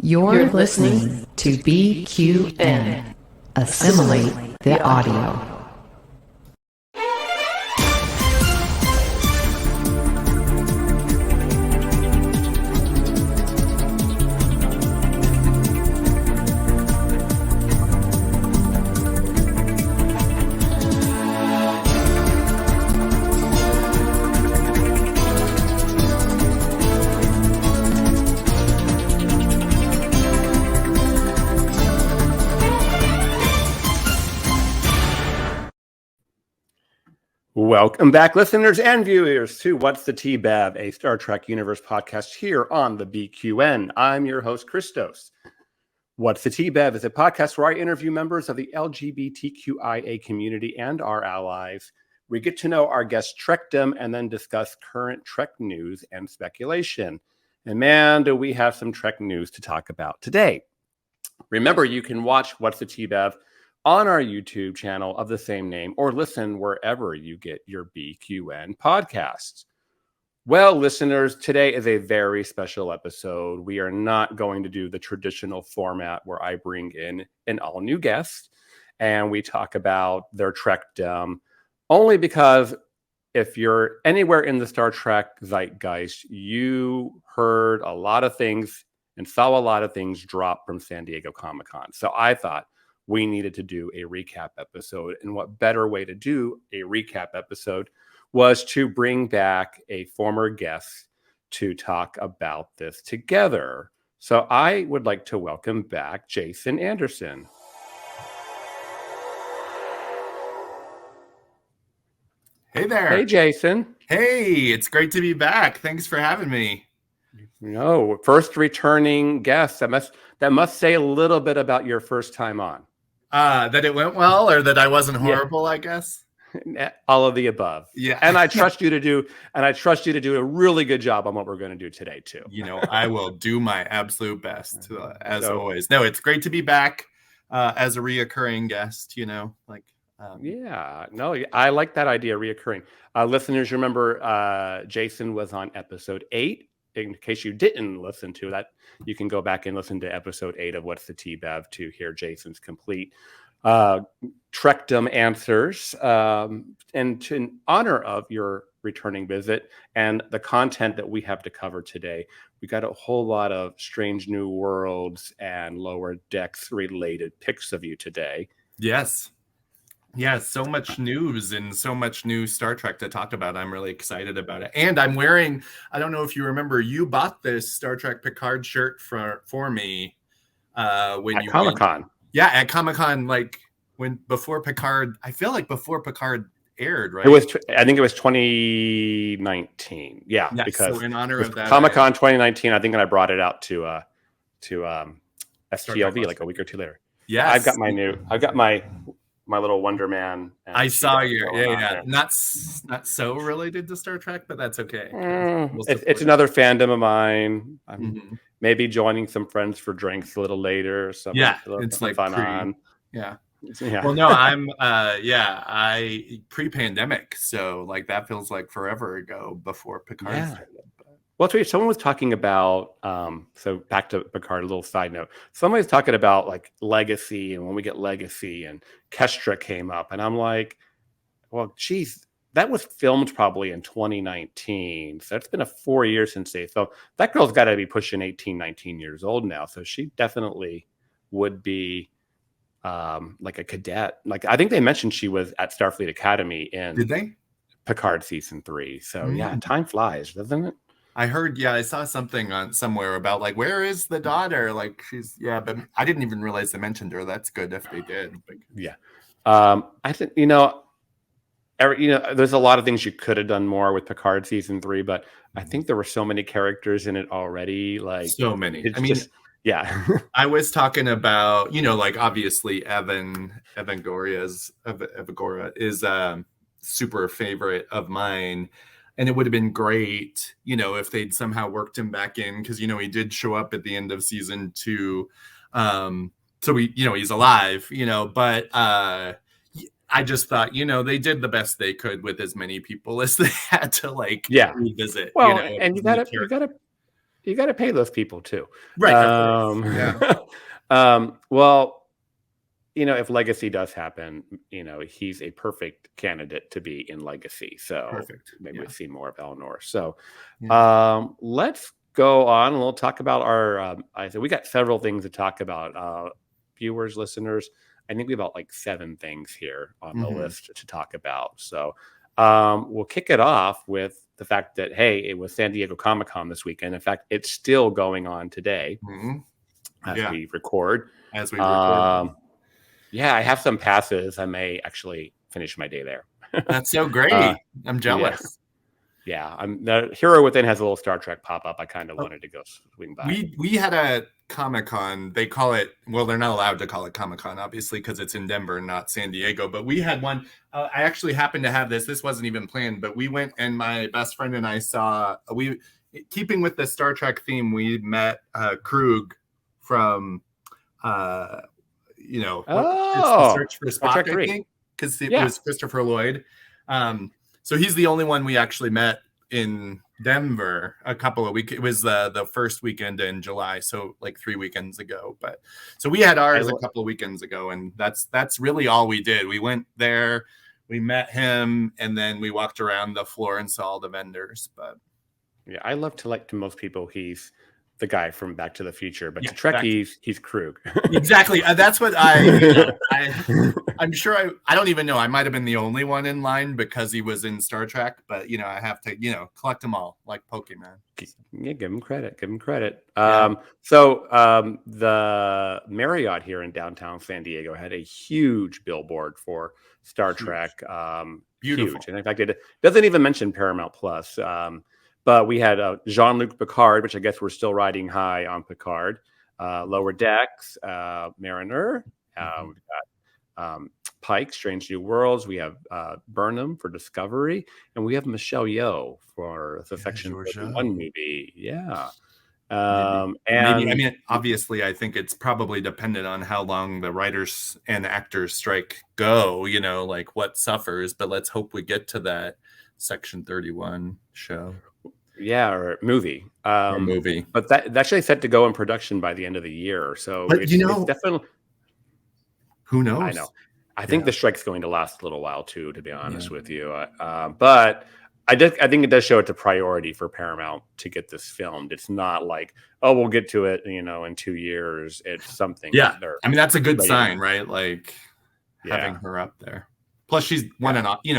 You're listening to BQN. Assimilate the audio. Welcome back, listeners and viewers, to What's the T-Bav, a Star Trek Universe podcast here on the BQN. I'm your host, Christos. What's the T-Bav is a podcast where I interview members of the LGBTQIA community and our allies. We get to know our guest Trekdom and then discuss current Trek news and speculation. And man, do we have some Trek news to talk about today. Remember, you can watch What's the T-Bav on our YouTube channel of the same name, or listen wherever you get your BQN podcasts. Well, listeners, today is a very special episode. We are not going to do the traditional format where I bring in an all-new guest and we talk about their Trekdom, only because if you're anywhere in the Star Trek zeitgeist, you heard a lot of things and saw a lot of things drop from San Diego Comic-Con. So I thought we needed to do a recap episode. And what better way to do a recap episode was to bring back a former guest to talk about this together. So I would like to welcome back Jason Anderson. Hey there. Hey, Jason. Hey, it's great to be back. Thanks for having me. No, first returning guest. That must say a little bit about your first time on. That it went well, or that I wasn't horrible, I guess. All of the above. Yeah. And I trust you to do a really good job on what we're going to do today too. You know, I will do my absolute best, as always. No, it's great to be back as a reoccurring guest, you know, like. Yeah, no, I like that idea, reoccurring. Listeners, remember Jason was on episode 8. In case you didn't listen to that, you can go back and listen to episode 8 of What's the T-Bav to hear Jason's complete Trekdom answers. And in honor of your returning visit and the content that we have to cover today, we got a whole lot of Strange New Worlds and Lower Decks related pics of you today. Yes. Yeah, so much news and so much new Star Trek to talk about. I'm really excited about it. And I'm wearing, I don't know if you remember, you bought this Star Trek Picard shirt for me when at you Comic-Con. Yeah, at Comic-Con, like before Picard, I feel like before Picard aired, right? I think it was 2019. Yeah, yes, because so in honor of that, Comic-Con 2019, I think, and I brought it out to STLV like a week or two later. Yeah, I've got my little Wonder Man. I saw you. Yeah. Not so related to Star Trek, but that's okay. It's another fandom of mine. I'm maybe joining some friends for drinks a little later. Or something. Yeah, it's like fun on. Yeah. Yeah. Well, no, I'm I pre-pandemic, so like that feels like forever ago before Picard started. Well, someone was talking about, so back to Picard, a little side note. Somebody was talking about like Legacy, and when we get Legacy, and Kestra came up, and I'm like, well, geez, that was filmed probably in 2019. So it's been 4 years since they filmed. That girl's got to be pushing 18, 19 years old now. So she definitely would be like a cadet. Like I think they mentioned she was at Starfleet Academy in Did they? Picard season 3. So yeah, time flies, doesn't it? I heard, I saw something on somewhere about like, where is the daughter? Like but I didn't even realize they mentioned her. That's good if they did. Yeah. I think, there's a lot of things you could have done more with Picard season 3, but I think there were so many characters in it already. Like so many. I mean, yeah. I was talking about, like obviously Evagora is a super favorite of mine. And it would have been great, if they'd somehow worked him back in, because, he did show up at the end of season 2. So he's alive, but I just thought, they did the best they could with as many people as they had to revisit. Well, and you gotta you got to pay those people too. Right. Of course. Yeah. Well, if Legacy does happen, he's a perfect candidate to be in Legacy. So Perfect. maybe Yeah. we'll see more of Eleanor. So Yeah. let's go on and we'll talk about our, I said we got several things to talk about. Viewers, listeners, I think we have about like 7 things here on the list to talk about. So we'll kick it off with the fact that, hey, it was San Diego Comic-Con this weekend. In fact, it's still going on today as we record. Yeah, I have some passes. I may actually finish my day there. That's so great. I'm jealous. Yeah. The Hero Within has a little Star Trek pop up. I kind of wanted to go swing by. We had a Comic-Con. They call it, well, they're not allowed to call it Comic-Con, obviously, because it's in Denver, not San Diego. But we had one. I actually happened to have this. This wasn't even planned, but we went and my best friend and I saw, keeping with the Star Trek theme, we met Krug from, it's the Search for Spock, I think, because it was Christopher Lloyd. So he's the only one we actually met in Denver a couple of weeks. It was the first weekend in July, so like 3 weekends ago. But so we had ours a couple of weekends ago, and that's really all we did. We went there, we met him, and then we walked around the floor and saw all the vendors. But yeah, I love to most people. He's the guy from Back to the Future, but to Trekkies, he's Krug. Exactly. That's what I'm sure I don't even know. I might have been the only one in line because he was in Star Trek, but I have to, collect them all like Pokemon. Yeah, give him credit. Yeah. So the Marriott here in downtown San Diego had a huge billboard for Star Trek. Beautiful. Huge. And in fact, it doesn't even mention Paramount Plus. But we had Jean-Luc Picard, which I guess we're still riding high on Picard. Lower Decks, Mariner. We've got Pike, Strange New Worlds. We have Burnham for Discovery. And we have Michelle Yeoh for the Section 31 movie. Yeah. Maybe, obviously, I think it's probably dependent on how long the writers and actors strike go, like what suffers. But let's hope we get to that Section 31 show. Yeah, or movie. But that's actually set to go in production by the end of the year. So but it's definitely. Who knows? I know. I think the strike's going to last a little while too, to be honest with you. But I think it does show it's a priority for Paramount to get this filmed. It's not like, oh, we'll get to it, in 2 years. It's something. Yeah, that's a good sign, right? Like having her up there. Plus, she's won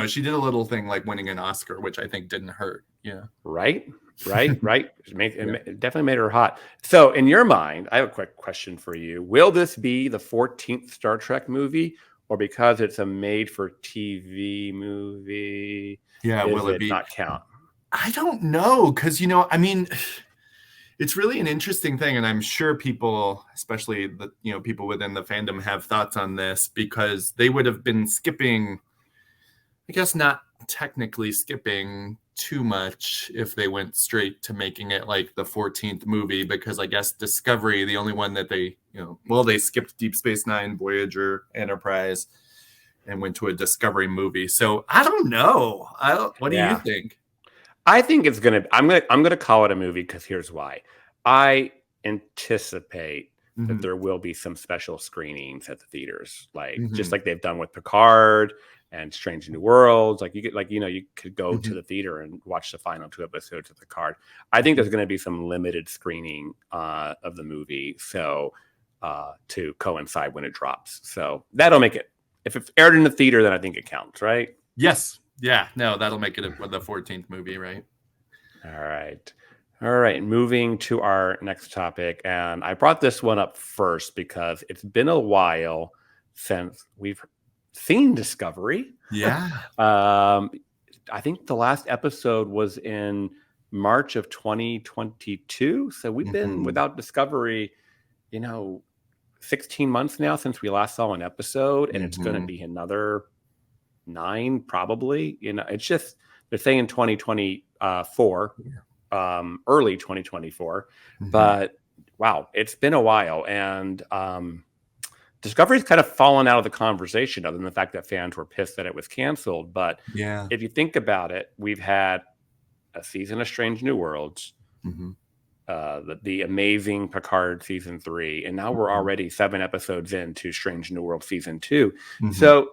she did a little thing like winning an Oscar, which I think didn't hurt. Yeah. Right. It definitely made her hot. So, in your mind, I have a quick question for you. Will this be the 14th Star Trek movie, or because it's a made-for-TV movie? Yeah, will it be not count? I don't know, because it's really an interesting thing, and I'm sure people, especially the people within the fandom, have thoughts on this because they would have been skipping. I guess not technically skipping too much if they went straight to making it like the 14th movie, because I guess Discovery, the only one that they they skipped Deep Space Nine, Voyager, Enterprise, and went to a Discovery movie. So I don't know. What do you think? I think it's I'm gonna call it a movie because here's why. I anticipate that there will be some special screenings at the theaters, just like they've done with Picard and Strange New Worlds. You could go to the theater and watch the final 2 episodes of Picard. I think there's going to be some limited screening of the movie, so to coincide when it drops. So that'll make it. If it's aired in the theater, then I think it counts, right? Yes. Yeah. No, that'll make it the 14th movie, right? All right. Moving to our next topic, and I brought this one up first because it's been a while since we've seen Discovery. Yeah. I think the last episode was in March of 2022. So we've been without Discovery, 16 months now since we last saw an episode, and it's going to be another 9 probably. It's just they're saying 2024, early 2024. But wow, it's been a while, and Discovery's kind of fallen out of the conversation, other than the fact that fans were pissed that it was canceled. But if you think about it, we've had a season of Strange New Worlds, the amazing Picard season 3, and now we're already 7 episodes into Strange New World season 2. So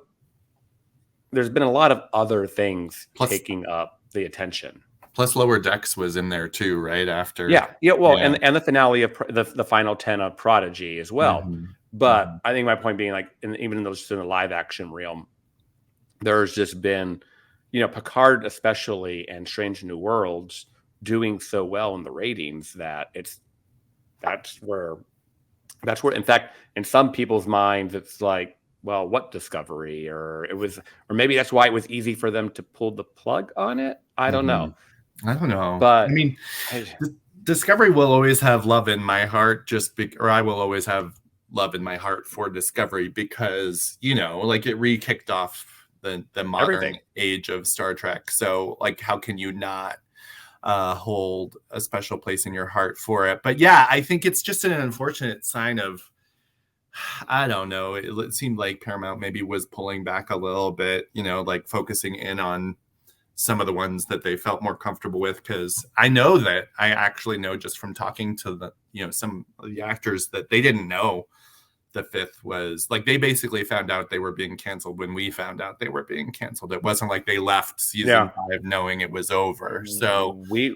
there's been a lot of other things taking up the attention. Plus, Lower Decks was in there too, right after. Well, and the finale of the final 10 of Prodigy as well. But I think my point being, like, even in the live action realm, there's just been, Picard especially and Strange New Worlds doing so well in the ratings that that's where in fact in some people's minds it's like, well, what Discovery, or maybe that's why it was easy for them to pull the plug on it. I don't know. But I mean, Discovery will always have love in my heart, or I will always have love in my heart for Discovery because, like, it re-kicked off the modern age of Star Trek. So, like, how can you not hold a special place in your heart for it? But yeah, I think it's just an unfortunate sign of, I don't know, it seemed like Paramount maybe was pulling back a little bit, like focusing in on some of the ones that they felt more comfortable with, because I actually know just from talking to the some of the actors that they didn't know the 5th was, like, they basically found out they were being canceled when we found out they were being canceled. It wasn't like they left season 5 knowing it was over. So we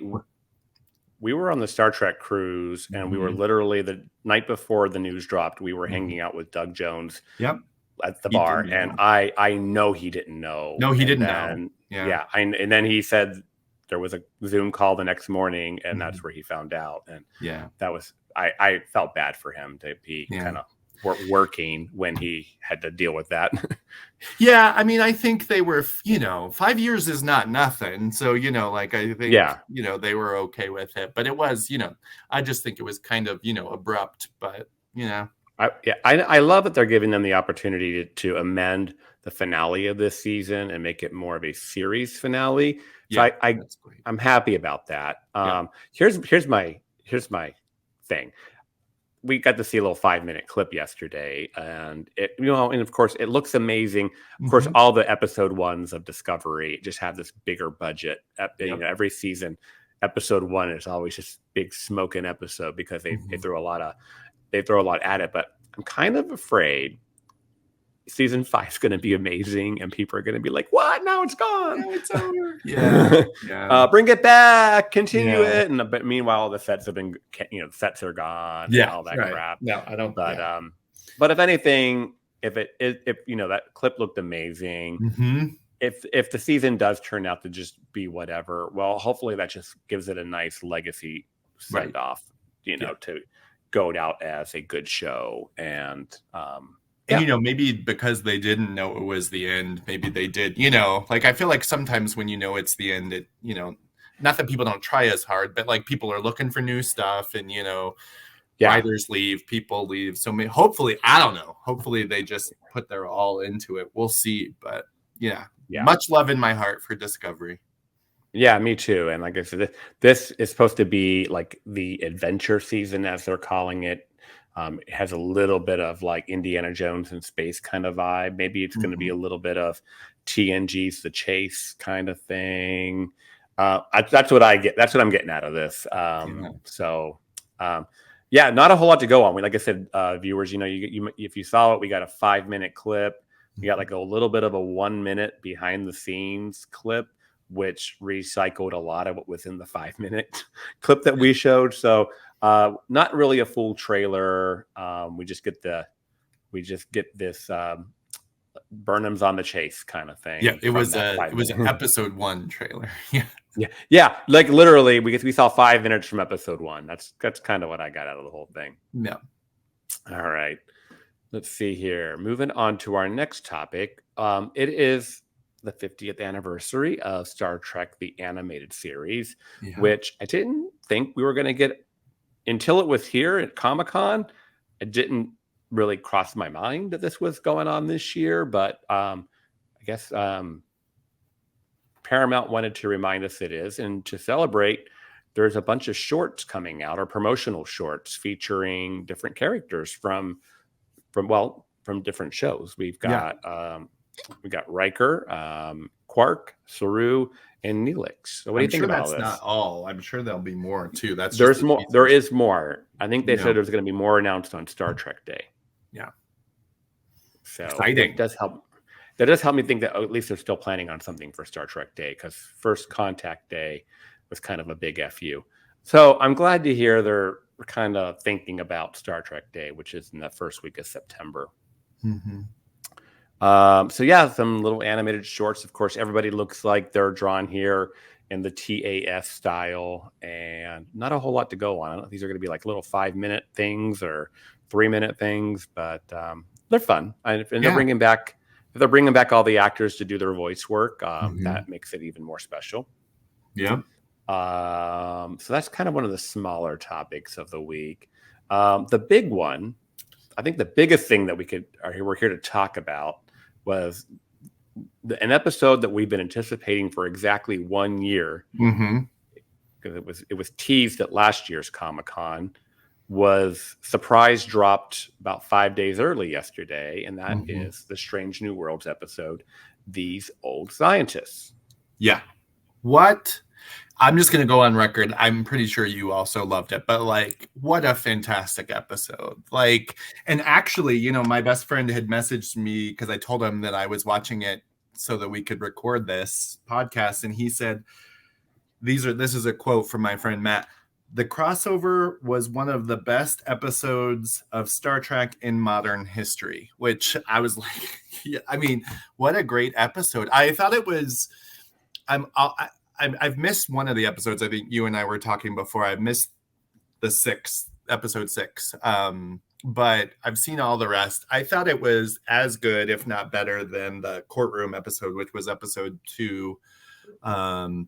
were on the Star Trek cruise, and we were literally the night before the news dropped, we were hanging out with Doug Jones at the bar, and I know he didn't know. No, he didn't know. And then he said there was a Zoom call the next morning, and that's where he found out. And that was, I felt bad for him to be kind of working when he had to deal with that. I mean, I think they were, 5 years is not nothing. So, like, I think, they were okay with it, but it was, I just think it was kind of, abrupt, but, I love that they're giving them the opportunity to amend the finale of this season and make it more of a series finale. So I'm happy about that. Here's my thing. We got to see a little 5-minute clip yesterday, and and of course it looks amazing. Of course, all the episode 1s of Discovery just have this bigger budget. Every season, episode 1 is always just big smoking episode because they throw a lot at it. But I'm kind of afraid season 5 is going to be amazing, and people are going to be like, "What? Now it's gone. Now it's over." Bring it back, continue it. And but meanwhile, the sets have been, sets are gone. And all that crap. No, I don't. But if anything, if that clip looked amazing. If the season does turn out to just be whatever, well, hopefully that just gives it a nice legacy send off. To go out as a good show. And maybe because they didn't know it was the end, maybe they did, like, I feel like sometimes when it's the end, it, not that people don't try as hard, but like people are looking for new stuff, and, writers leave, people leave. So hopefully, I don't know, hopefully they just put their all into it. We'll see. But much love in my heart for Discovery. Yeah, me too. And like I said, this is supposed to be like the adventure season, as they're calling it. It has a little bit of like Indiana Jones in space kind of vibe. Maybe it's going to be a little bit of TNG's The Chase kind of thing. That's what I get. That's what I'm getting out of this. So, not a whole lot to go on. Like I said, viewers, if you saw it, we got a 5-minute clip. We got like a little bit of a 1-minute behind the scenes clip, which recycled a lot of what was in the 5-minute clip that we showed. So not really a full trailer. We just get this Burnham's on the chase kind of thing. Yeah, it was an episode 1 trailer. Yeah. Like literally, we saw 5 minutes from episode 1. That's kind of what I got out of the whole thing. Yeah. All right. Let's see here. Moving on to our next topic. It is the 50th anniversary of Star Trek: The Animated Series, which I didn't think we were going to get until it was here at Comic-Con. It didn't really cross my mind that this was going on this year, but I guess Paramount wanted to remind us it is, and to celebrate, there's a bunch of shorts coming out, or promotional shorts featuring different characters from different shows. We've got we got Riker, Quark, Saru, in Neelix. So what do you think sure about that's this? not all. I'm sure there'll be more too. That's There's just the more. teasers. There is more. I think they Yeah. said there's going to be more announced on Star Trek Day. Yeah. So Exciting. it does help. That does help me think that at least they're still planning on something for Star Trek Day, because First Contact Day was kind of a big FU. So I'm glad to hear they're kind of thinking about Star Trek Day, which is in the first week of September. Mm-hmm. So yeah, some little animated shorts. Of course, everybody looks like they're drawn here in the TAS style, and not a whole lot to go on. I don't know if these are going to be like little 5-minute things or 3-minute things, but they're fun. And they're bringing back. If they're bringing back all the actors to do their voice work, that makes it even more special. Yeah. So that's kind of one of the smaller topics of the week. The big one, I think the biggest thing that we're here to talk about was an episode that we've been anticipating for exactly 1 year, because it was teased at last year's Comic-Con, was surprise dropped about 5 days early yesterday, and that is the Strange New Worlds episode, These Old Scientists. Yeah. What? I'm just going to go on record. I'm pretty sure you also loved it, but like, what a fantastic episode. Like, and actually, you know, my best friend had messaged me because I told him that I was watching it so that we could record this podcast. And he said, this is a quote from my friend Matt. The crossover was one of the best episodes of Star Trek in modern history, which I was like, yeah, I mean, what a great episode. I thought it was, I've missed one of the episodes. I think you and I were talking before. I've missed episode 6. But I've seen all the rest. I thought it was as good, if not better, than the courtroom episode, which was episode 2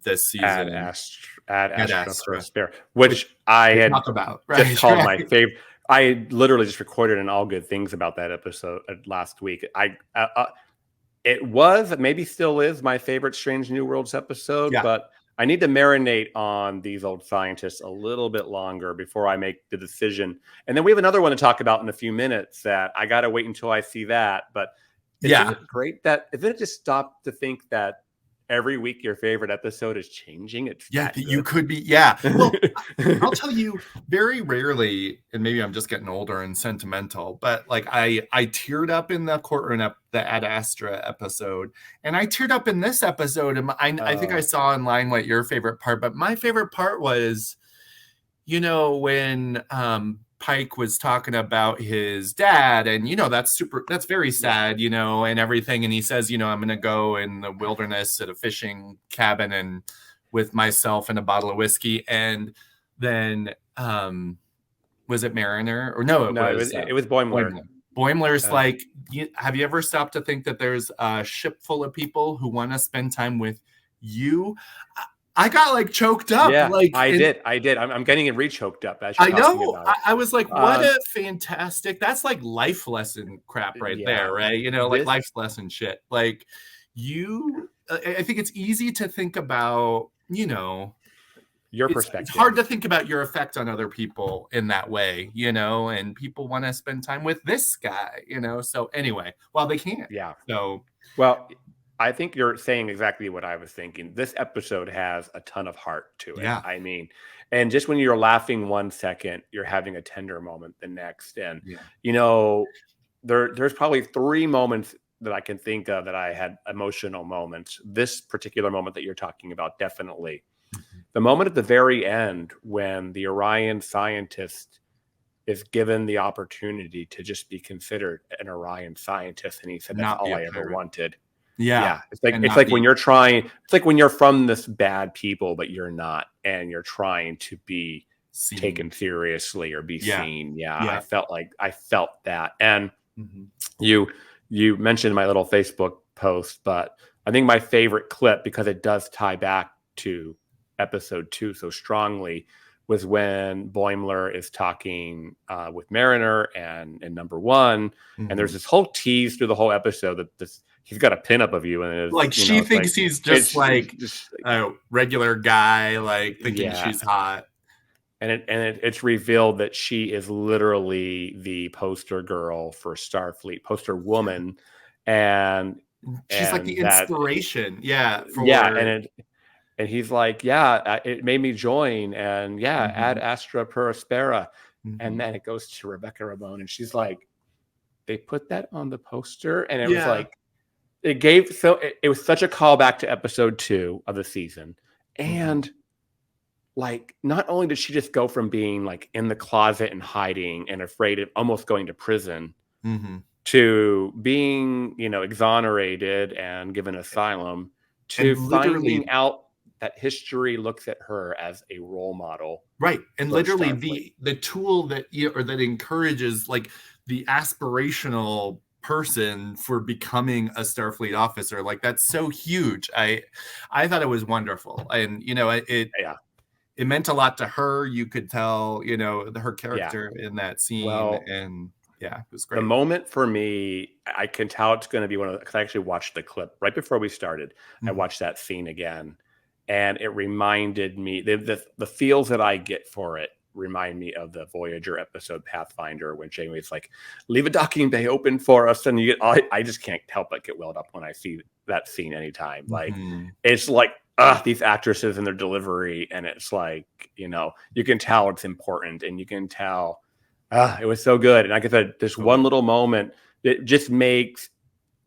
this season. Ad Astra Spare, which I had about, just called my favorite. I literally just recorded an all good things about that episode last week. It was, maybe still is, my favorite Strange New Worlds episode, but I need to marinate on These Old Scientists a little bit longer before I make the decision. And then we have another one to talk about in a few minutes that I got to wait until I see that. But isn't it great that, isn't it just stop to think that every week your favorite episode is changing? It's you could be. Yeah. Well, I'll tell you, very rarely, and maybe I'm just getting older and sentimental, but like I teared up in the courtroom, the Ad Astra episode, and I teared up in this episode. And I think I saw online what your favorite part, but my favorite part was, you know, when Pike was talking about his dad, and you know, that's very sad, you know, and everything, and he says, you know, I'm gonna go in the wilderness at a fishing cabin and with myself and a bottle of whiskey, and then was it Mariner or no it was Boimler. Boimler's like, have you ever stopped to think that there's a ship full of people who want to spend time with you? I got like choked up. Yeah, like I did. I'm getting re-choked up. As I know. I was like, what a fantastic. That's like life lesson crap right there, right? You know, like life lesson shit. Like I think it's easy to think about, you know, your perspective. It's hard to think about your effect on other people in that way, you know, and people want to spend time with this guy, you know. So anyway, well, they can't. Yeah. So, well, I think you're saying exactly what I was thinking. This episode has a ton of heart to it. Yeah. I mean, and just when you're laughing 1 second, you're having a tender moment the next. And, you know, there's probably 3 moments that I can think of that I had emotional moments. This particular moment that you're talking about, definitely. The moment at the very end when the Orion scientist is given the opportunity to just be considered an Orion scientist. And he said, that's all I ever wanted. Yeah. It's like when you're trying, it's like when you're from this bad people, but you're not, and you're trying to be taken seriously or be seen. Yeah. I felt that. And you mentioned my little Facebook post, but I think my favorite clip, because it does tie back to episode 2 so strongly, was when Boimler is talking with Mariner and number 1. And there's this whole tease through the whole episode that he's got a pinup of you, and it's like she thinks he's just like a regular guy, like thinking she's hot. And it's revealed that she is literally the poster girl for Starfleet, poster woman, and she's like the inspiration. And he's like, yeah, it made me join. And yeah, ad astra per aspera. And then it goes to Rebecca Ramon, and she's like, they put that on the poster. And it was like, it was such a callback to episode 2 of the season. And like, not only did she just go from being like in the closet and hiding and afraid of almost going to prison to being, exonerated and given asylum, to finding out that history looks at her as a role model. Right. And literally the tool that that encourages like the aspirational person for becoming a Starfleet officer, like that's so huge. I thought it was wonderful. And it meant a lot to her. You could tell, her character in that scene. And it was great. The moment for me, I can tell it's going to be one of the, because I actually watched the clip right before we started. I watched that scene again, and it reminded me, the feels that I get for it remind me of the Voyager episode Pathfinder, when Janeway's like, leave a docking bay open for us. And you get, I just can't help but get welled up when I see that scene anytime. Like, it's like, these actresses and their delivery. And it's like, you can tell it's important, and you can tell, it was so good. And like I said, this one little moment, it just makes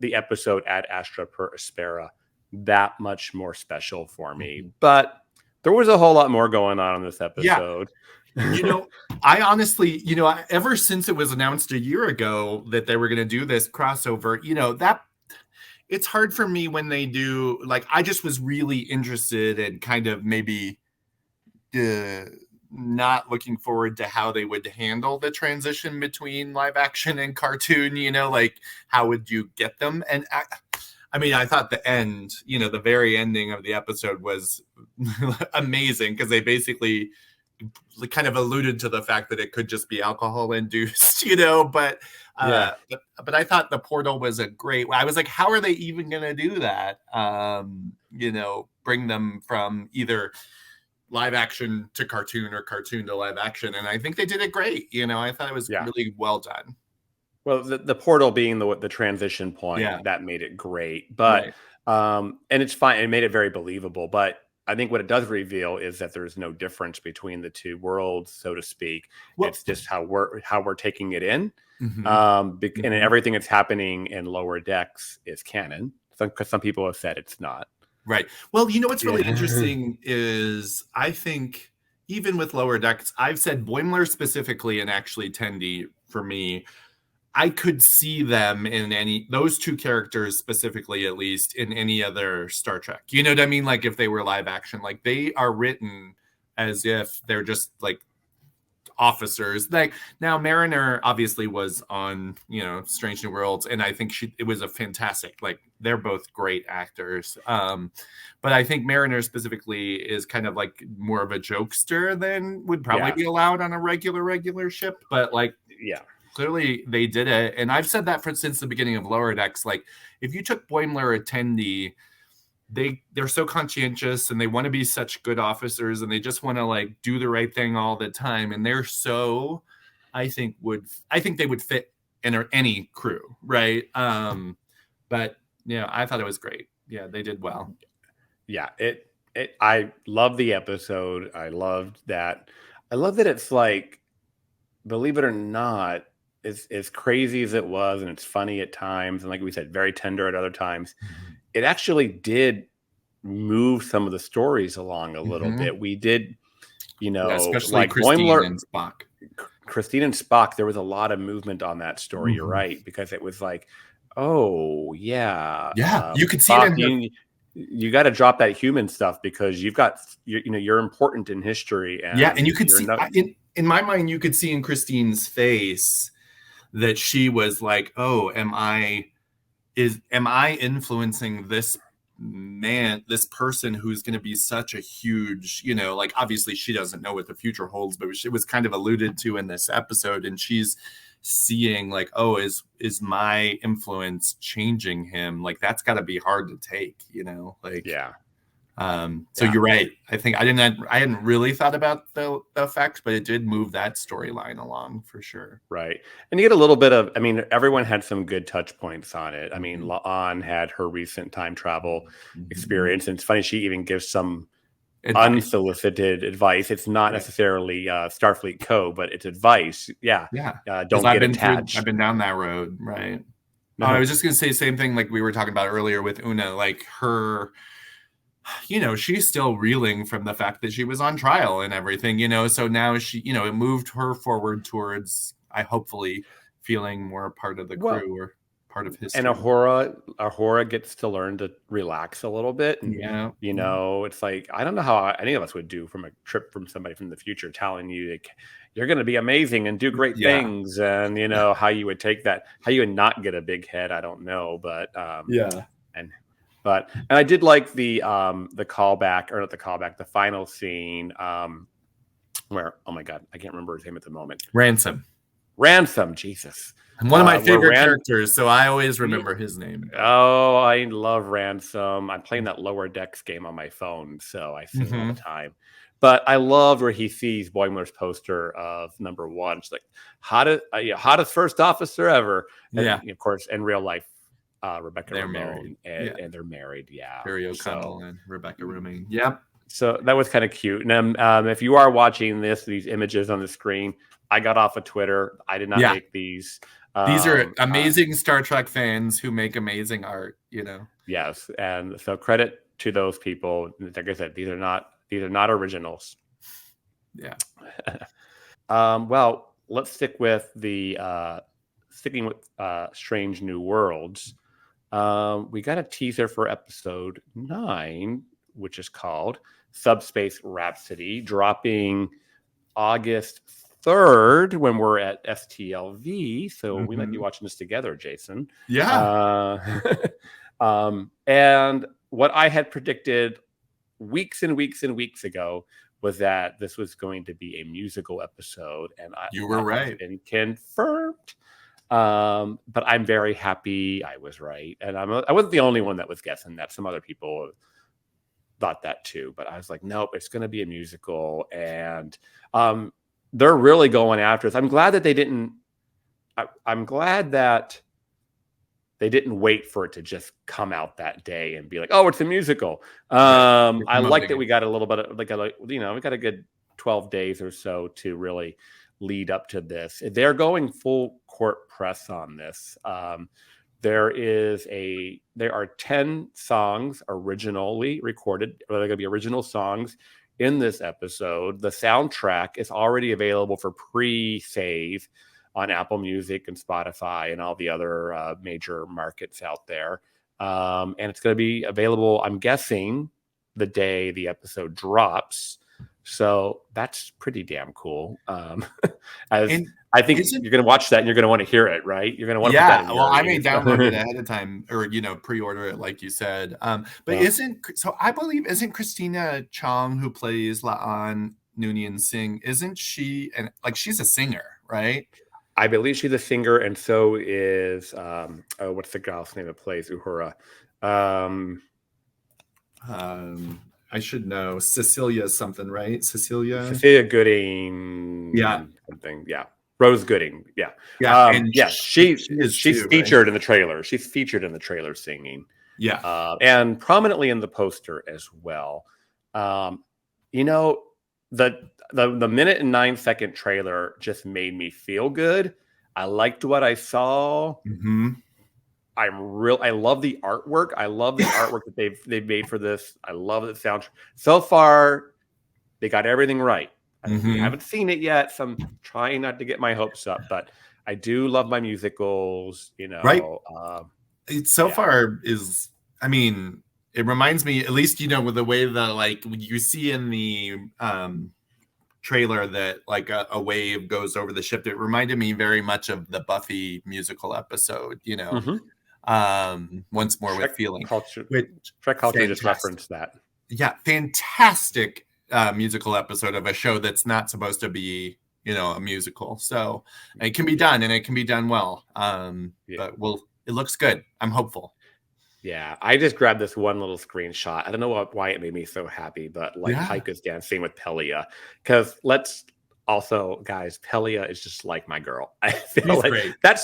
the episode Ad Astra per Aspera that much more special for me. But there was a whole lot more going on in this episode. I honestly, ever since it was announced a year ago that they were going to do this crossover, that it's hard for me when they do, like, I just was really interested and kind of maybe not looking forward to how they would handle the transition between live action and cartoon, like how would you get them? And I mean, I thought the end, the very ending of the episode was amazing, because they basically kind of alluded to the fact that it could just be alcohol induced, but I thought the portal was a great, I was like, how are they even going to do that? Bring them from either live action to cartoon or cartoon to live action. And I think they did it great. I thought it was really well done. Well, the portal being the transition point, that made it great. But, and it's fine. It made it very believable. But I think what it does reveal is that there's no difference between the two worlds, so to speak. It's just how we're taking it in. And everything that's happening in Lower Decks is canon. Because some people have said it's not. Right. Well, what's really interesting is, I think even with Lower Decks, I've said Boimler specifically, and actually Tendi for me, I could see them in those two characters specifically, at least, in any other Star Trek. You know what I mean? Like if they were live action, like they are written as if they're just like officers. Like now Mariner obviously was on, Strange New Worlds, and I think it was a fantastic, like they're both great actors. But I think Mariner specifically is kind of like more of a jokester than would probably be allowed on a regular ship. But like, clearly they did it. And I've said that since the beginning of Lower Decks. Like if you took Boimler or Tendi, they're so conscientious and they want to be such good officers, and they just want to like do the right thing all the time. And they're so, I think they would fit in any crew. Right. But I thought it was great. Yeah, they did well. Yeah. I love the episode. I love that it's like, believe it or not, as crazy as it was, and it's funny at times, and like we said, very tender at other times, it actually did move some of the stories along a little bit. We did, especially like Christine Boimler and Spock. Christine and Spock, there was a lot of movement on that story. You're right, because it was like, you could see it. You got to drop that human stuff, because you're important in history. And you could see in my mind, you could see in Christine's face that she was like, oh, am I influencing this person who's going to be such a huge, like obviously she doesn't know what the future holds, but it was kind of alluded to in this episode, and she's seeing like, oh, is my influence changing him? Like that's got to be hard to take, like you're right. I think I hadn't really thought about the effects, but it did move that storyline along for sure. Right. And you get a little bit of, everyone had some good touch points on it. La'an had her recent time travel experience, and it's funny, she even gives some unsolicited advice. It's not necessarily Starfleet Co, but it's advice. Yeah. Don't get attached. I've been down that road, right? I was just going to say same thing like we were talking about earlier with Una, like her, she's still reeling from the fact that she was on trial and everything, so now she, it moved her forward towards, hopefully feeling more part of the crew or part of history. And Ahura gets to learn to relax a little bit. And, it's like, I don't know how any of us would do from a trip from somebody from the future telling you that you're going to be amazing and do great things. And, how you would take that, how you would not get a big head. I don't know. But, and I did like the callback, or not the callback, the final scene where, oh my God, I can't remember his name at the moment. Ransom, Jesus. One of my favorite characters, so I always remember his name. Oh, I love Ransom. I'm playing that Lower Decks game on my phone, so I see him all the time. But I loved where he sees Boimler's poster of number 1. It's like, hottest first officer ever. And, of course, in real life, Rebecca Romijn, and they're married. Yeah. Barry O'Connell and Rebecca Romijn. Yep. So that was kind of cute. And if you are watching these images on the screen, I got off of Twitter. I did not make these. These are amazing Star Trek fans who make amazing art, Yes, and so credit to those people. Like I said, these are not originals. Yeah. Well, let's stick with sticking with Strange New Worlds. We got a teaser for episode 9, which is called Subspace Rhapsody, dropping August 3rd when we're at STLV. So we might be watching this together, Jason. Yeah. And what I had predicted weeks and weeks and weeks ago was that this was going to be a musical episode, and you were right. And confirmed. But I'm very happy I was right, and I wasn't the only one that was guessing that. Some other people thought that too, but I was like, nope, it's going to be a musical, and they're really going after us. I'm glad that they didn't. I'm glad that they didn't wait for it to just come out that day and be like, "Oh, it's a musical." I like that we got a little bit of we got a good 12 days or so to really lead up to this. They're going full court press on this. There are 10 songs originally recorded. They're going to be original songs in this episode. The soundtrack is already available for pre-save on Apple Music and Spotify and all the other major markets out there. And it's going to be available, I'm guessing, the day the episode drops. So that's pretty damn cool. I think you're going to watch that and you're going to want to hear it, right? You're going to want to put that in your I may download it ahead of time or, pre-order it like you said. But I believe, isn't Christina Chong, who plays La'an Noonien Singh, isn't she, and like she's a singer, right? I believe she's a singer, and so is, what's the gal's name that plays Uhura? I should know. Cecilia something, right? Cecilia Gooding. Yeah. Something. Yeah. Rose Gooding. Yeah. Yeah. She's featured in the trailer. She's featured in the trailer singing. Yeah. And prominently in the poster as well. The minute and 9-second trailer just made me feel good. I liked what I saw. Mm-hmm. I love the artwork. I love the artwork that they've made for this. I love the soundtrack. So far, they got everything right. I haven't seen it yet, so I'm trying not to get my hopes up. But I do love my musicals. Right. Far is. I mean, it reminds me, at least with the way that like you see in the trailer that like a wave goes over the ship. It reminded me very much of the Buffy musical episode. Once more with feeling. Trek Culture just referenced that. Yeah, fantastic musical episode of a show that's not supposed to be, a musical. So it can be done, and it can be done well. But it looks good. I'm hopeful. Yeah, I just grabbed this one little screenshot. I don't know why it made me so happy, but Taika's dancing with Pelia. Because guys, Pelia is just like my girl. I feel like great. that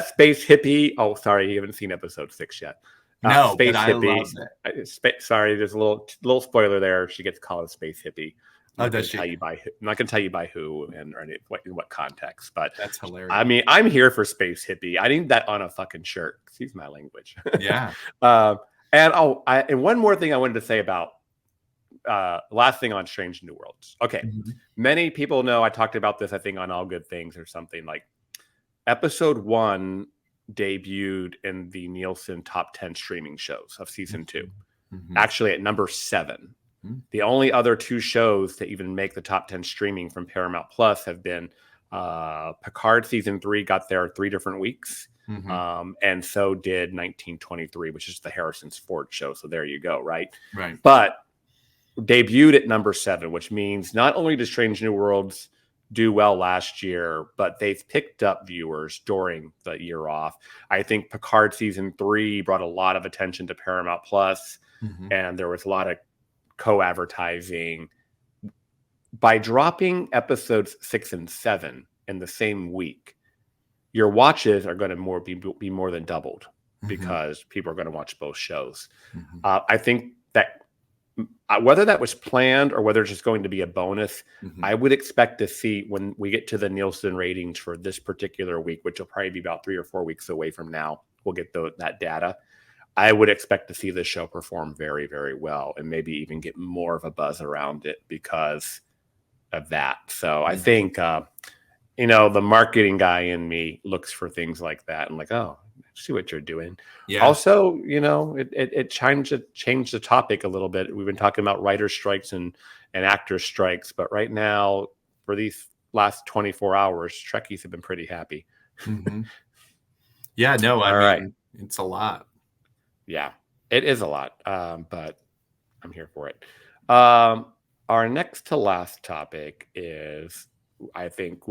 space hippie. Oh, sorry, you haven't seen episode 6 yet. No, Space but I hippie. love it. Sorry, there's a little spoiler there. She gets called a space hippie. Oh, does she? I'm not going to tell you by who and or in what context, but That's hilarious. I mean, I'm here for space hippie. I need that on a fucking shirt. Excuse my language. Yeah. And one more thing I wanted to say about last thing on Strange New Worlds. Okay, many people know I talked about this. I think on All Good Things or something like. Episode 1 debuted in the Nielsen top 10 streaming shows of season 2. Actually, at number 7. The only other 2 shows to even make the top 10 streaming from Paramount Plus have been Picard season 3 got there 3 different weeks. And so did 1923, which is the Harrison Ford show. So there you go, right? Right. But debuted at number 7, which means not only does Strange New Worlds do well last year, but they've picked up viewers during the year off. I think Picard season 3 brought a lot of attention to Paramount Plus, and there was a lot of co-advertising. By dropping episodes 6 and 7 in the same week, your watches are going to be more than doubled because people are going to watch both shows. I think that whether that was planned or whether it's just going to be a bonus, I would expect to see when we get to the Nielsen ratings for this particular week, which will probably be about 3 or 4 weeks away from now. We'll get that data. I would expect to see this show perform very, very well and maybe even get more of a buzz around it because of that. So I think, the marketing guy in me looks for things like that and like, oh, see what you're doing. Yeah. Also, it changed the topic a little bit. We've been talking about writer strikes and actor strikes, but right now, for these last 24 hours, Trekkies have been pretty happy. Yeah, no, I mean, it's a lot. Yeah, it is a lot, but I'm here for it. Our next to last topic is, I think,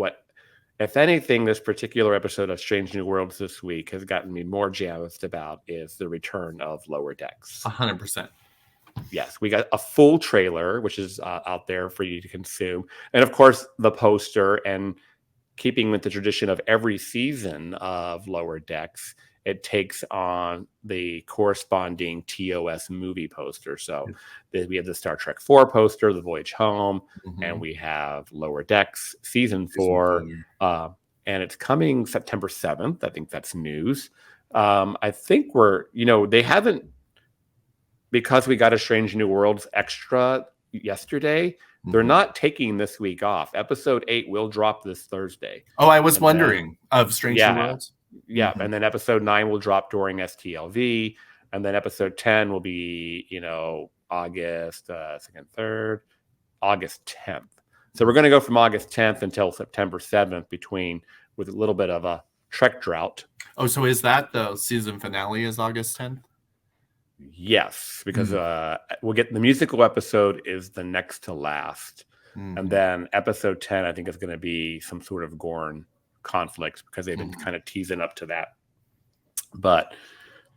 if anything, this particular episode of Strange New Worlds this week has gotten me more jazzed about is the return of Lower Decks. 100%. Yes, we got a full trailer, which is out there for you to consume. And of course, the poster, and keeping with the tradition of every season of Lower Decks, it takes on the corresponding TOS movie poster. So we have the Star Trek 4 poster, The Voyage Home, and we have Lower Decks season 4. And it's coming September 7th. I think that's news. I think they haven't, because we got a Strange New Worlds extra yesterday, they're not taking this week off. Episode 8 will drop this Thursday. Oh, I was wondering of Strange New Worlds. Yeah, and then episode 9 will drop during STLV, and then episode 10 will be, August 2nd, 3rd, August 10th. So we're going to go from August 10th until September 7th with a little bit of a Trek drought. Oh, so is that the season finale is August 10th? Yes, because we'll get the musical episode is the next to last. And then episode 10, I think, is going to be some sort of Gorn conflicts because they've been kind of teasing up to that. But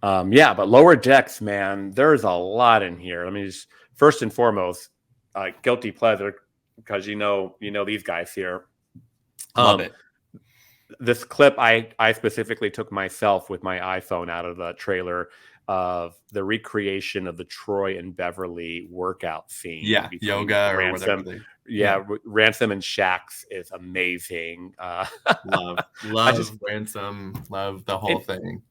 but Lower Decks, man, there's a lot in here. Let me just first and foremost, guilty pleasure, because these guys here. Love it. This clip I specifically took myself with my iPhone out of the trailer of the recreation of the Troy and Beverly workout scene. Yeah, yoga or Ransom, whatever. Ransom and Shax is amazing. Love Ransom. Love the whole thing.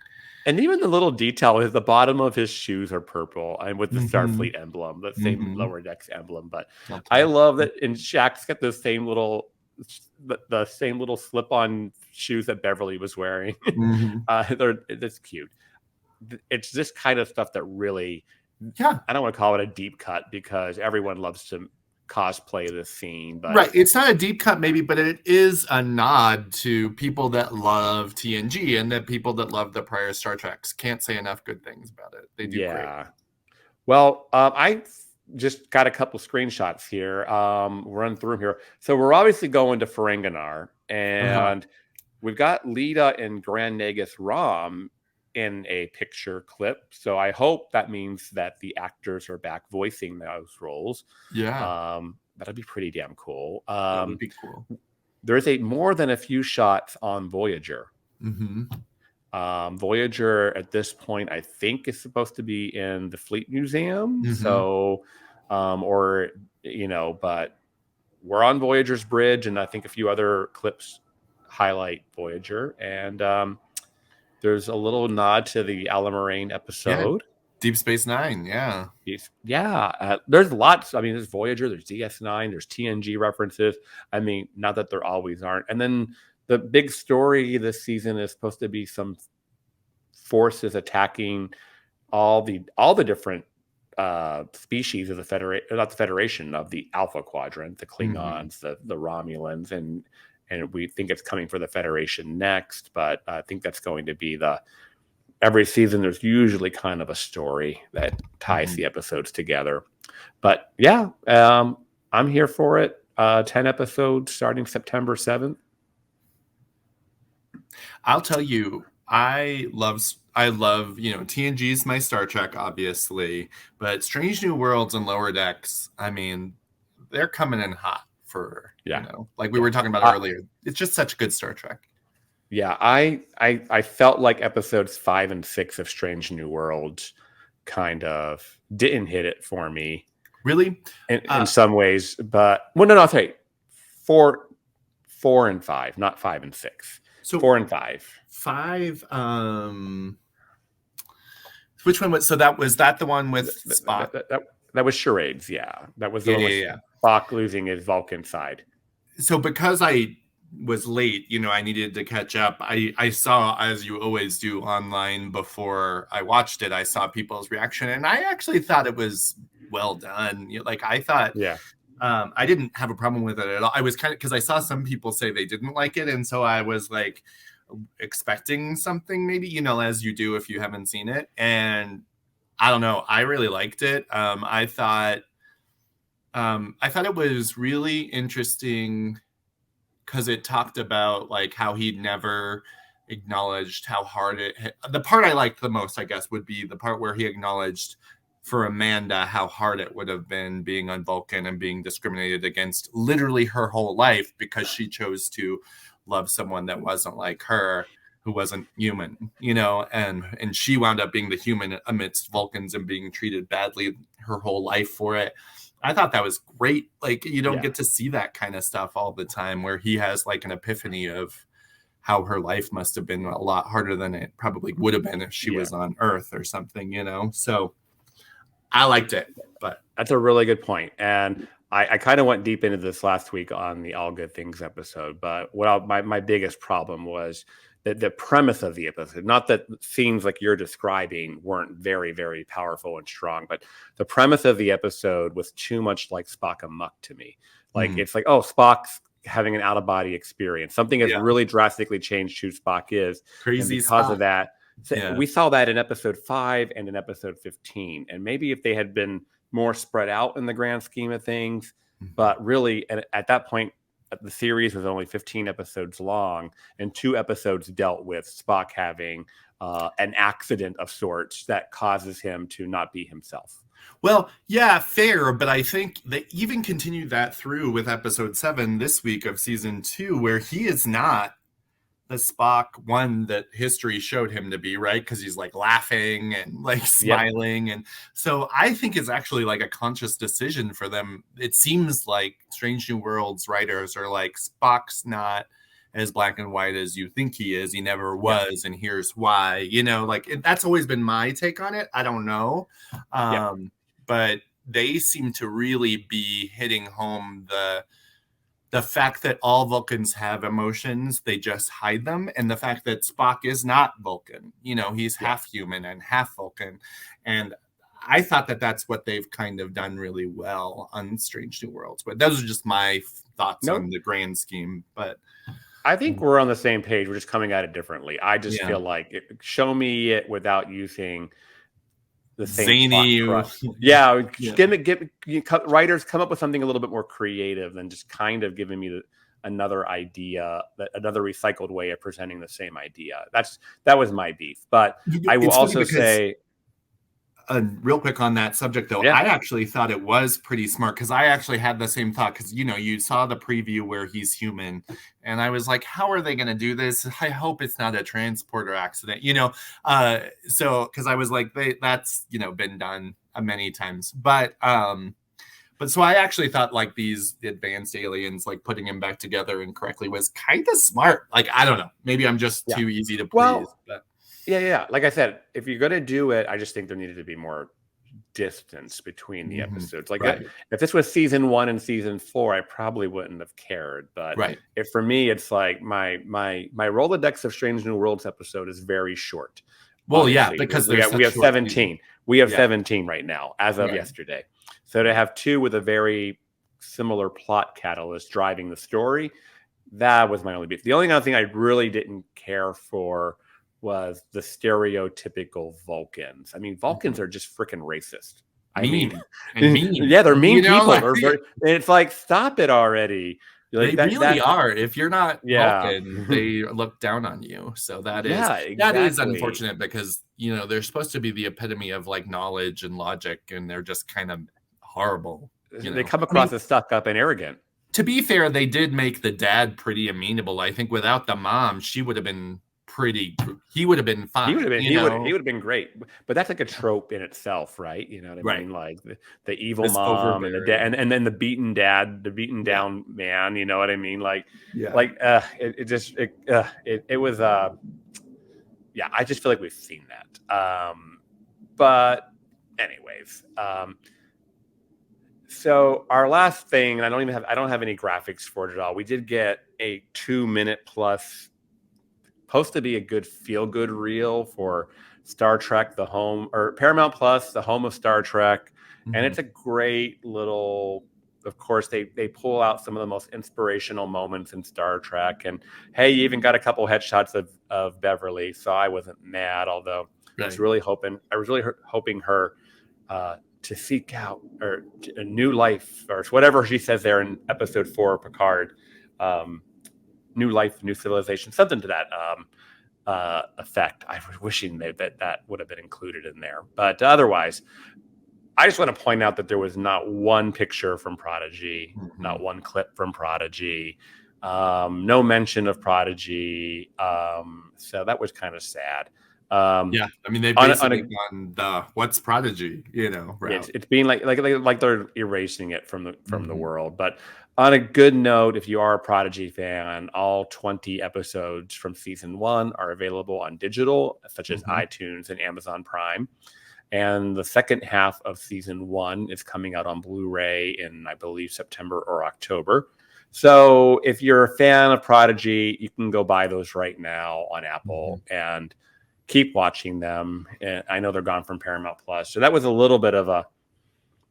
And even the little detail is the bottom of his shoes are purple and with the Starfleet emblem, the same Lower Decks emblem. But I love that. And Shax's got the same little slip-on shoes that Beverly was wearing. It's cute. It's this kind of stuff that really, I don't want to call it a deep cut because everyone loves to cosplay this scene, but right, it's not a deep cut maybe, but it is a nod to people that love TNG and that people that love the prior Star Treks. Can't say enough good things about it. They do great. Well, I just got a couple screenshots here. Run through them here. So we're obviously going to Ferenginar, and we've got Lita and Grand Nagus Rom in a picture clip. So I hope that means that the actors are back voicing those roles. Yeah. That'd be pretty damn cool. That would be cool. There's more than a few shots on Voyager. Voyager at this point, I think, is supposed to be in the Fleet Museum. Mhm. So, but we're on Voyager's bridge, and I think a few other clips highlight Voyager. And there's a little nod to the Alamarain episode. Deep Space Nine, yeah. There's lots. I mean, there's Voyager, there's DS9, there's TNG references. I mean, not that there always aren't. And then the big story this season is supposed to be some forces attacking all the different species of the Federation of the Alpha Quadrant, the Klingons, the Romulans, and we think it's coming for the Federation next. But I think that's going to be every season. There's usually kind of a story that ties the episodes together. But yeah, I'm here for it. 10 episodes starting September 7th. I'll tell you, I love, TNG's my Star Trek, obviously, but Strange New Worlds and Lower Decks, I mean, they're coming in hot for, like we were talking about earlier. It's just such good Star Trek. Yeah, I felt like episodes 5 and 6 of Strange New Worlds kind of didn't hit it for me. Really? In some ways, but I'll tell you, 4 and 5, not 5 and 6. So 4 and 5. 5. Which one was? So was that the one with Spock? That was Charades. Yeah, that was the one with Spock losing his Vulcan side. So because I was late, I needed to catch up. I saw, as you always do online before I watched it, I saw people's reaction, and I actually thought it was well done. Like I thought, I didn't have a problem with it at all. I was because I saw some people say they didn't like it, and so I was like expecting something, maybe, as you do if you haven't seen it. And I don't know, I really liked it. I thought it was really interesting because it talked about like how he'd never acknowledged how hard the part I liked the most, I guess, would be the part where he acknowledged for Amanda how hard it would have been being on Vulcan and being discriminated against literally her whole life because she chose to love someone that wasn't like her, who wasn't human, and she wound up being the human amidst Vulcans and being treated badly her whole life for it. I thought that was great. Like, you don't get to see that kind of stuff all the time, where he has like an epiphany of how her life must have been a lot harder than it probably would have been if she was on Earth or something, So I liked it. But that's a really good point. And I kind of went deep into this last week on the All Good Things episode, but my biggest problem was the premise of the episode. Not that scenes like you're describing weren't very, very powerful and strong, but the premise of the episode was too much like Spock Amok to me. Like it's like, oh, Spock's having an out-of-body experience. Something has really drastically changed who Spock is. Crazy because Spock. of that. So we saw that in episode 5 and in episode 15. And maybe if they had been more spread out in the grand scheme of things, but really at that point, the series was only 15 episodes long, and 2 episodes dealt with Spock having an accident of sorts that causes him to not be himself. Well, yeah, fair, but I think they even continued that through with episode 7 this week of season 2, where he is not the Spock one that history showed him to be, right? Because he's like laughing and like smiling. And so I think it's actually like a conscious decision for them. It seems like Strange New Worlds writers are like, Spock's not as black and white as you think he is. He never was. And here's why, that's always been my take on it. I don't know. But they seem to really be hitting home the fact that all Vulcans have emotions, they just hide them. And the fact that Spock is not Vulcan, he's half human and half Vulcan. And I thought that that's what they've kind of done really well on Strange New Worlds. But those are just my thoughts on the grand scheme. But I think we're on the same page. We're just coming at it differently. I just feel like show me it without using the same zany. Writers come up with something a little bit more creative than just kind of giving me another idea, another recycled way of presenting the same idea. That was my beef. But I will also say, real quick on that subject, though, I actually thought it was pretty smart because I actually had the same thought because, you saw the preview where he's human and I was like, how are they going to do this? I hope it's not a transporter accident, so because I was like, that's, been done many times. But so I actually thought like these advanced aliens, like putting him back together incorrectly was kind of smart. Like, I don't know, maybe I'm just too easy to please. But. Yeah. Like I said, if you're going to do it, I just think there needed to be more distance between the episodes. Like if this was season 1 and season 4, I probably wouldn't have cared. But if for me, it's like my Rolodex of Strange New Worlds episode is very short. Well, obviously. Because we have 17. Season. We have 17 right now as of yesterday. So to have 2 with a very similar plot catalyst driving the story, that was my only beef. The only other thing I really didn't care for was the stereotypical Vulcans. I mean, Vulcans are just freaking racist. Mean. Yeah, they're mean people. It's like, stop it already. Like, they really are. If you're not Vulcan, they look down on you. So that is unfortunate because they're supposed to be the epitome of like knowledge and logic, and they're just kind of horrible. They come across as stuck up and arrogant. To be fair, they did make the dad pretty amenable. I think without the mom, he would have been fine. He would have been great. But that's like a trope in itself, right? You know what I mean? Like the evil mom and the dad, and then the beaten dad, the beaten down man. You know what I mean? Like, it was I just feel like we've seen that. But anyways, so our last thing, and I don't have any graphics for it at all. We did get a 2-minute plus, supposed to be a good feel-good reel for Star Trek, the home, or Paramount Plus, the home of Star Trek. And it's a great little, of course, they pull out some of the most inspirational moments in Star Trek. And hey, you even got a couple headshots of Beverly, so I wasn't mad, although I was really hoping her to seek out or a new life, or whatever she says there in episode 4 of Picard, new life, new civilization, something to that effect. I was wishing that would have been included in there. But otherwise, I just want to point out that there was not one picture from Prodigy, not one clip from Prodigy, no mention of Prodigy. So that was kind of sad. I mean, they basically gone the what's Prodigy, route. It's being like they're erasing it from the world. But on a good note, if you are a Prodigy fan, all 20 episodes from season 1 are available on digital, such as iTunes and Amazon Prime. And the second half of season 1 is coming out on Blu-ray in, I believe, September or October. So if you're a fan of Prodigy, you can go buy those right now on Apple and keep watching them. And I know they're gone from Paramount Plus. So that was a little bit of a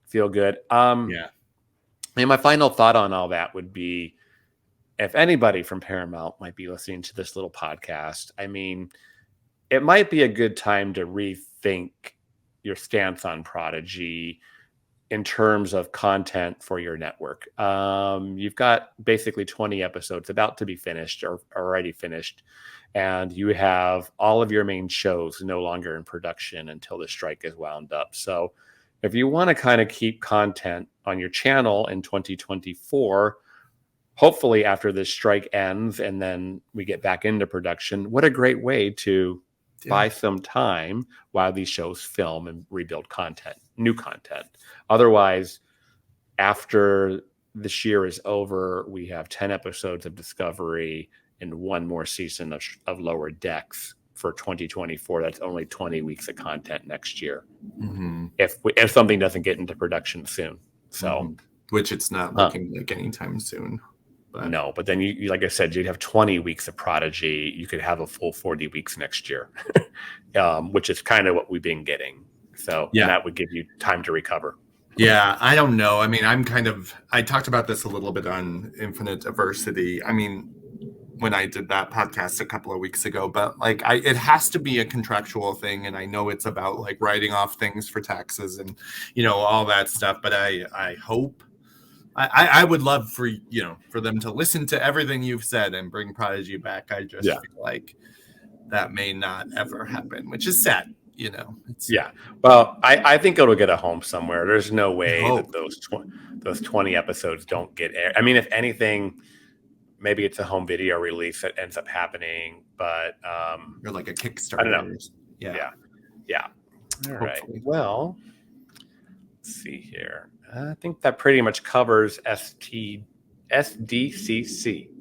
feel good. And my final thought on all that would be, if anybody from Paramount might be listening to this little podcast, I mean, it might be a good time to rethink your stance on Prodigy in terms of content for your network. You've got basically 20 episodes about to be finished or already finished, and you have all of your main shows no longer in production until the strike is wound up. So if you want to kind of keep content on your channel in 2024, hopefully after this strike ends and then we get back into production, what a great way to buy some time while these shows film and rebuild content, new content. Otherwise, after this year is over, we have 10 episodes of Discovery and 1 more season of Lower Decks for 2024. That's only 20 weeks of content next year. If something doesn't get into production soon. So, which it's not looking like anytime soon. But. No, but then you, like I said, you'd have 20 weeks of Prodigy. You could have a full 40 weeks next year, which is kind of what we've been getting. So that would give you time to recover. Yeah, I don't know. I mean, I talked about this a little bit on Infinite Diversity. I mean, when I did that podcast a couple of weeks ago, but like it has to be a contractual thing. And I know it's about like writing off things for taxes and, all that stuff. But I hope I would love for them to listen to everything you've said and bring Prodigy back. I just feel like that may not ever happen, which is sad. you know. It's Yeah. Well, I think it'll get a home somewhere. There's no way hope. that those 20 episodes don't get aired. I mean, if anything, maybe it's a home video release that ends up happening, but or like a Kickstarter. I don't know. Yeah. All right. Hopefully. Well, let's see here. I think that pretty much covers SDCC.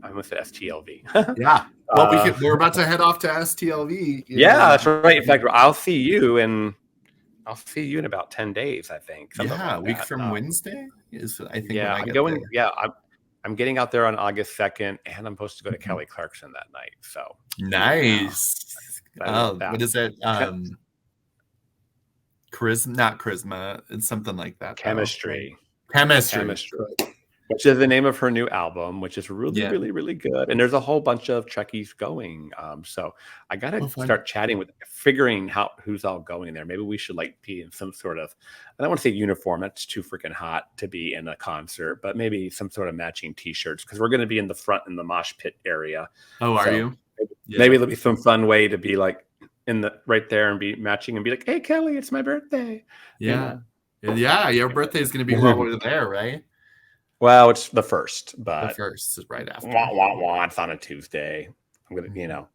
I almost said STLV. Yeah. Well, we're about to head off to STLV. Yeah, that's right. In fact, I'll see you in about 10 days, I think. Yeah, a week from Wednesday is, I think. Yeah, when I get there. Yeah, I'm getting out there on August 2nd, and I'm supposed to go to Kelly Clarkson that night. So nice. That. What is it? Not charisma. It's something like that. Chemistry. Which is the name of her new album, which is really, really good. And there's a whole bunch of Trekkies going. So I got to start chatting figuring out who's all going there. Maybe we should be in some sort of, I don't want to say uniform. That's too freaking hot to be in a concert, but maybe some sort of matching t-shirts, because we're going to be in the front in the mosh pit area. Oh, are you? Maybe there'll be some fun way to be right there and be matching and be like, hey, Kelly, it's my birthday. Yeah. Yeah. Your birthday is going to be while we're there, right? Well, it's the first, but the first is right after. It's on a Tuesday. I'm gonna,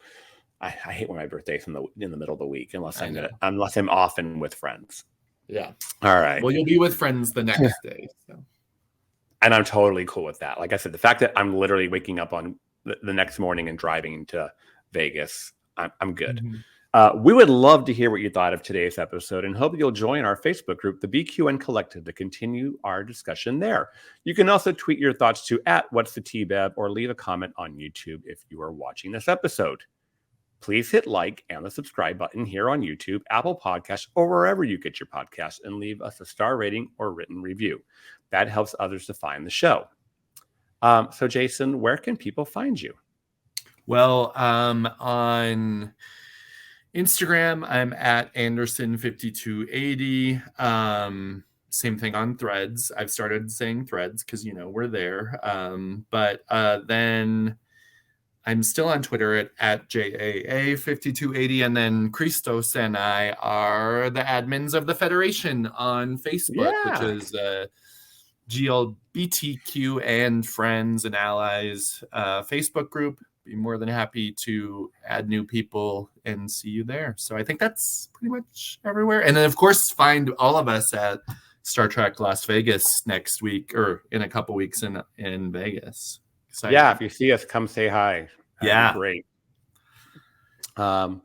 I hate when my birthday's in the middle of the week unless I'm off and with friends. Yeah. All right. Well, you'll be with friends the next day. So. And I'm totally cool with that. Like I said, the fact that I'm literally waking up on the next morning and driving to Vegas, I'm good. Mm-hmm. We would love to hear what you thought of today's episode and hope you'll join our Facebook group, the BQN Collective, to continue our discussion there. You can also tweet your thoughts to @What'sTheTBab or leave a comment on YouTube if you are watching this episode. Please hit like and the subscribe button here on YouTube, Apple Podcasts, or wherever you get your podcasts, and leave us a star rating or written review. That helps others to find the show. So, Jason, where can people find you? Well, on Instagram, I'm at Anderson5280. Same thing on Threads. I've started saying Threads because, we're there. But then I'm still on Twitter at JAA5280. And then Christos and I are the admins of the Federation on Facebook, which is GLBTQ and Friends and Allies Facebook group. Be more than happy to add new people and see you there. So I think that's pretty much everywhere. And then, of course, find all of us at Star Trek Las Vegas next week, or in a couple weeks in Vegas. Excited. Yeah, if you see us, come say hi. Yeah. Great. Let's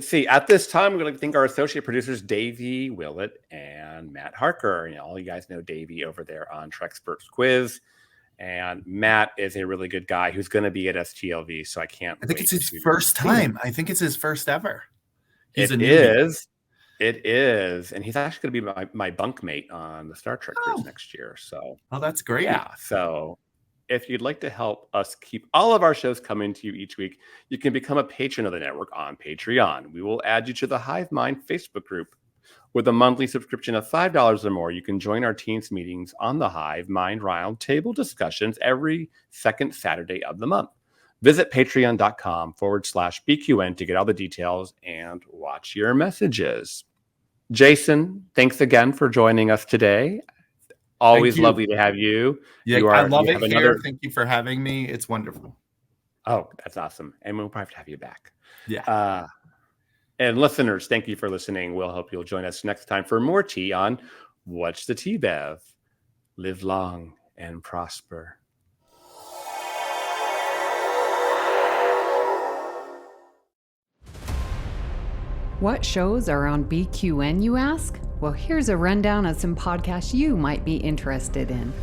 see. At this time, we're going to thank our associate producers, Davey Willett and Matt Harker. All you guys know Davey over there on Trexperts Quiz. And Matt is a really good guy who's going to be at STLV, so I think it's his first time. I think it's his first ever. It is, and he's actually going to be my bunkmate on the Star Trek cruise next year. So, that's great. Yeah. So, if you'd like to help us keep all of our shows coming to you each week, you can become a patron of the network on Patreon. We will add you to the Hive Mind Facebook group. With a monthly subscription of $5 or more, you can join our teams meetings on the Hive Mind Round Table discussions every second Saturday of the month. Visit patreon.com/BQN to get all the details and watch your messages. Jason, thanks again for joining us today. Always lovely to have you. Yeah, I love it here. Thank you for having me. It's wonderful. Oh, that's awesome. And we'll probably have to have you back. Yeah. And listeners, thank you for listening. We'll hope you'll join us next time for more tea on What's the Tea, Bev? Live long and prosper. What shows are on BQN, you ask? Well, here's a rundown of some podcasts you might be interested in.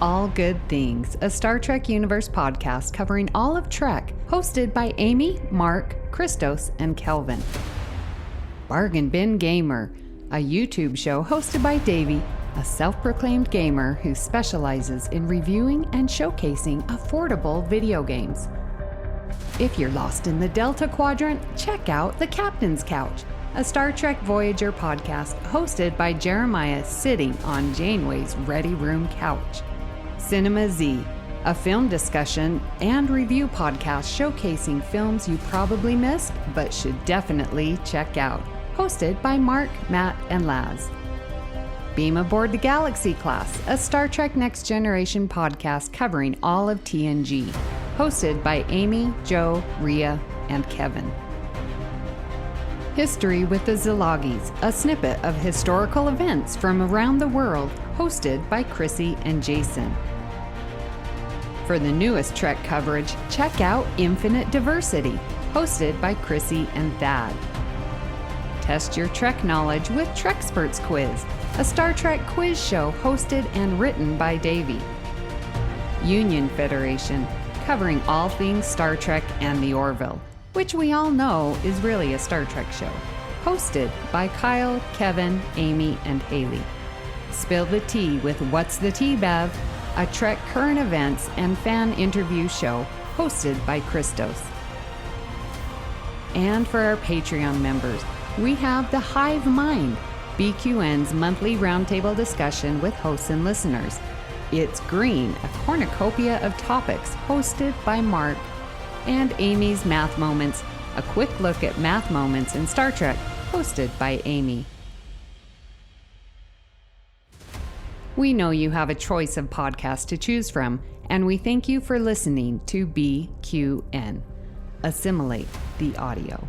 All Good Things, a Star Trek Universe podcast covering all of Trek, hosted by Amy, Mark, Christos, and Kelvin. Bargain Bin Gamer, a YouTube show hosted by Davey, a self-proclaimed gamer who specializes in reviewing and showcasing affordable video games. If you're lost in the Delta Quadrant, check out The Captain's Couch, a Star Trek Voyager podcast hosted by Jeremiah sitting on Janeway's Ready Room couch. Cinema Z, a film discussion and review podcast showcasing films you probably missed but should definitely check out, hosted by Mark, Matt, and Laz. Beam Aboard the Galaxy Class, a Star Trek Next Generation podcast covering all of TNG, hosted by Amy, Joe, Rhea, and Kevin. History with the Zilagis, a snippet of historical events from around the world, hosted by Chrissy and Jason. For the newest Trek coverage, check out Infinite Diversity, hosted by Chrissy and Thad. Test your Trek knowledge with Trexperts Quiz, a Star Trek quiz show hosted and written by Davey. Union Federation, covering all things Star Trek and the Orville, which we all know is really a Star Trek show, hosted by Kyle, Kevin, Amy, and Haley. Spill the Tea with What's the Tea, Bev, a Trek current events and fan interview show hosted by Christos. And for our Patreon members, we have The Hive Mind, BQN's monthly roundtable discussion with hosts and listeners. It's Green, a cornucopia of topics hosted by Mark, and Amy's Math Moments, a quick look at math moments in Star Trek, hosted by Amy. We know you have a choice of podcasts to choose from, and we thank you for listening to BQN. Assimilate the audio.